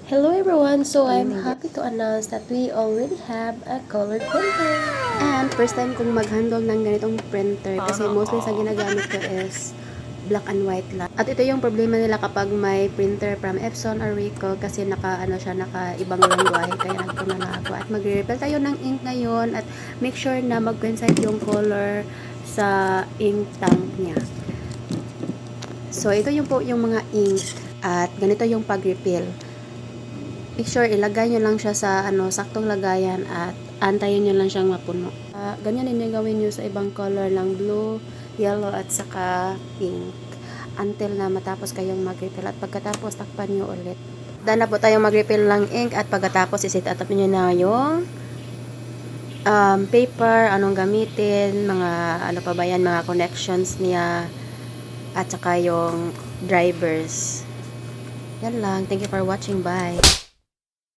Hello everyone! So I'm happy to announce that we already have a color printer. And first time kong mag-handle ng ganitong printer kasi mostly sa ginagamit ko is black and white lang. At ito yung problema nila kapag may printer from Epson or Ricoh kasi naka ibang lengguwahe kaya nagpuna na ako. At magre-refill tayo ng ink ngayon at make sure na mag-coincide yung color sa ink tank niya. So ito yung po yung mga ink at ganito yung pag-refill. Make sure ilagay nyo lang siya sa saktong lagayan at antayin nyo lang siyang mapuno. Ganyan din yung gawin nyo sa ibang color ng blue, yellow at saka pink until na matapos kayong mag-refill at pagkatapos takpan nyo ulit. Dahil na po tayong mag-refill ng ink at pagkatapos isit up nyo na yung paper, anong gamitin, mga ano pa ba yan, mga connections niya at saka yung drivers. Yan lang. Thank you for watching. Bye.